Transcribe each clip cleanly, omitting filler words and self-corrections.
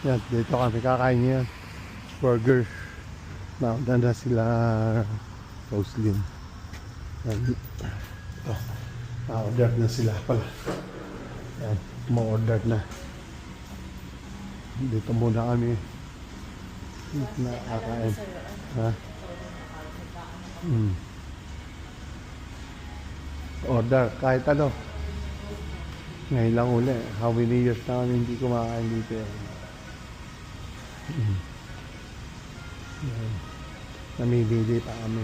Yan, dito kami kakain yan. Burger. Nauna na sila Roslyn. Yan. Ito. Na-order na sila pala. Yan, ma-order na. Dito muna kami nakakain. Ha? Order, kahit ano. Ngayon lang uli. How many years na kami hindi kumakain dito. Namimili pa kami.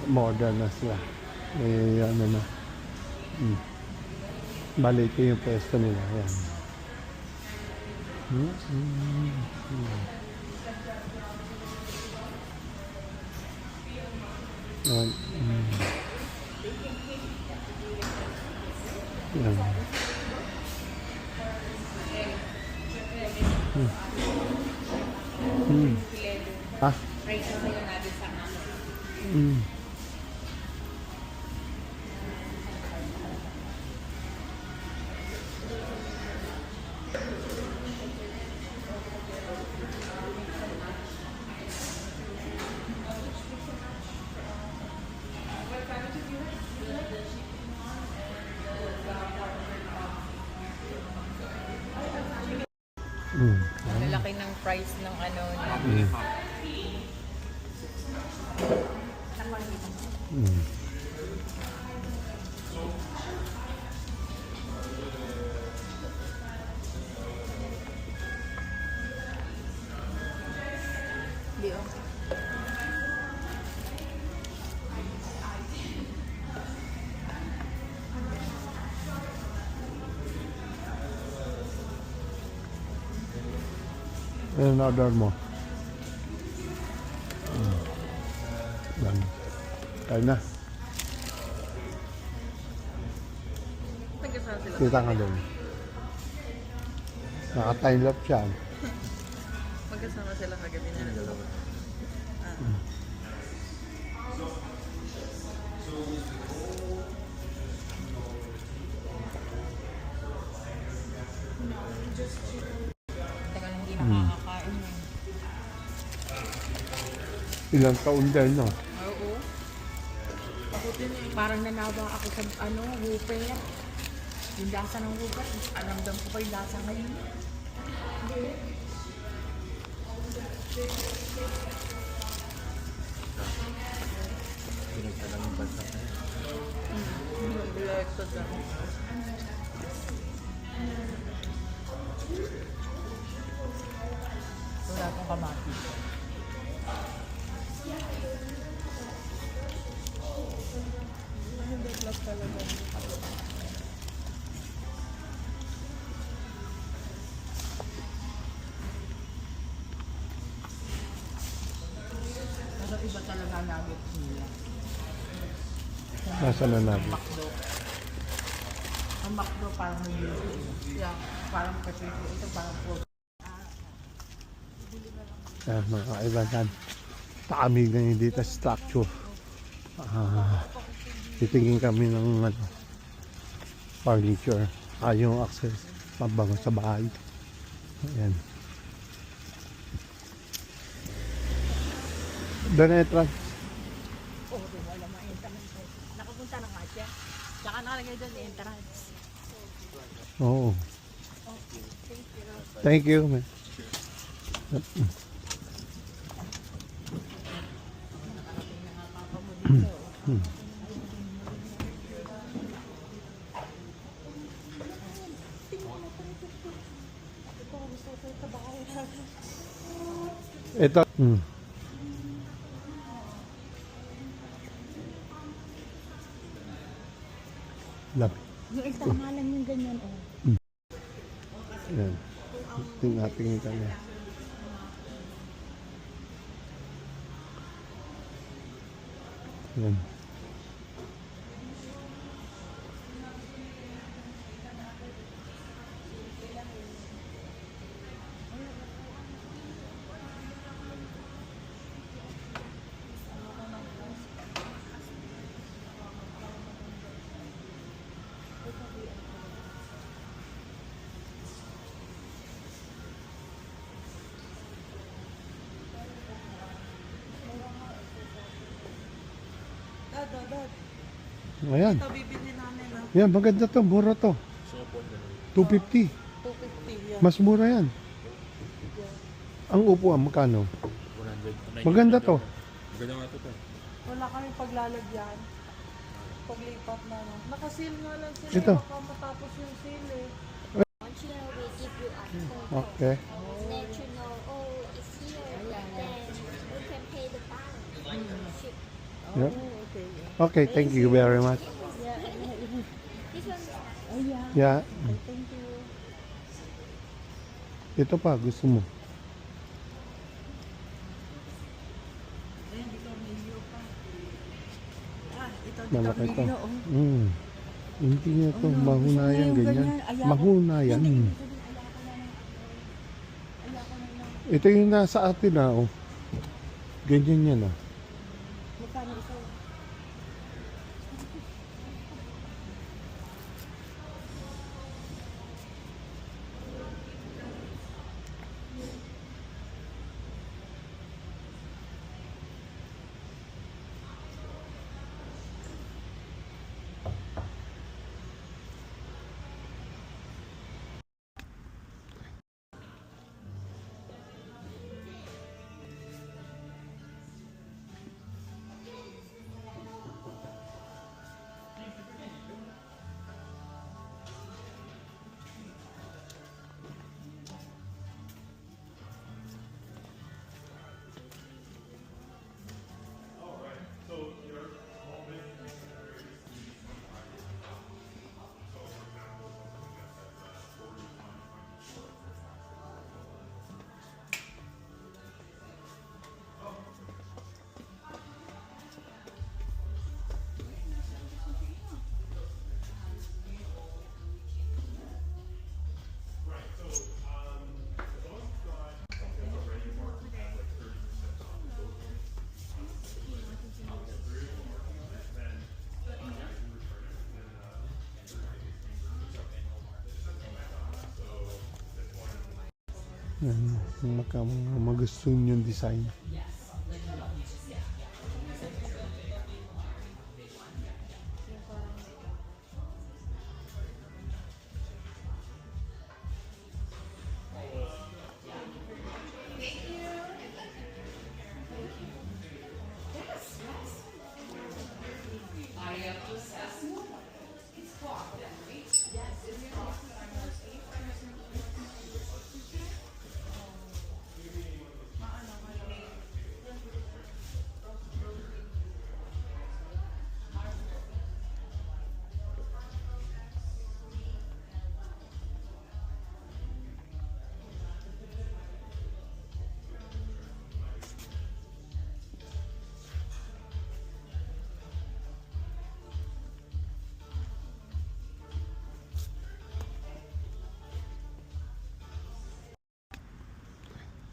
Modern na sila. Ano na. Balik ko yung pwesto nila. Yan. Yan. Yan. Ah? Lalaki ng price ng ano. Ano na-order mo? Yan. Kaya na. Kita nga doon. Naka-time lapse siya. Magkasama sila kagabi na. Tagal hindi nakakakain. Ilang taon din, no? Oo. Ako din eh. Parang nanawa ako sa hooper. Yung lasa ng hooper. Alamdam ko pa yung lasa ngayon. Pinagtalang yung bansa ka. Direkto dyan. Wala akong kamatis. Deadlock talaga. Nasa iba talaga nuggets nila. Nasa na namin. McDo. Ang McDo parang hindi. Yeah, parang kasi ito parang pork. Mga kaibahan. Taamig na yung dito structure. Titingin kami ng furniture. Yung access pabango sa bahay. Ayan. Doon na entrance. Oo, wala mga entrance. Nakapunta na nga siya. Tsaka nakalagay doon entrance. Oo. Thank you. Man. Ito. Labi. Yung isang malam yung ganyan, oh. Yan. Tingnan kami. Yan. Dad. Ayan. Ito bibili namin ha. Yan, maganda to. Mura to. 250. 250 yan. Mas mura yan. Ang upuan, magkano? 100. Maganda to. Maganda nga to. Wala kami paglalagyan. Paglipat na no. Nakasil nga lang sila. Ito. Baka matapos yung sale eh. Once you know, we give you a photo. Okay. Let you know, oh, it's here. Then you can pay the pound. Ship. Yep. Okay. Okay, thank you very much. This one, Oh yeah. Yeah. Thank you. Ito pa, gusto mo. Ayan, dito may iyo pa. Ito Malaki to. video, oh. Hindi niya to. Ano, Mahunayan, gusto niya yung ganyan. ganyan. Ayaw. Mahunayan. Ito yung nasa atin na, oh. Ganyan yan, ah. Magkano isa? Yan, magustuhan yung design.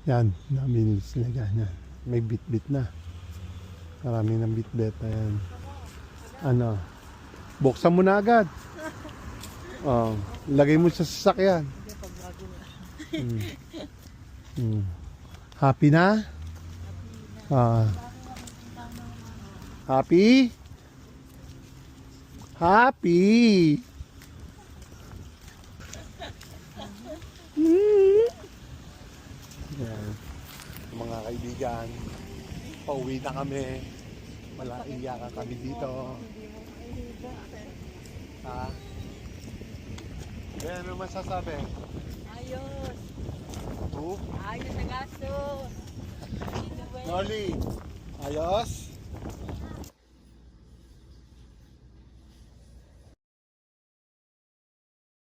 Yan, dami sila ganyan. May bit-bit na. Marami ng bit-bit. Ayan. Ano? Buksan mo na agad. Oh, lagay mo sa sasakyan. Happy na? Happy? Happy? Yan. Mga kaibigan, pauwi na kami. Wala iyakan kami dito. Ha? Kaya ano masasabi? Ayos. Oh, Ayos na gasto. Noli, ayos?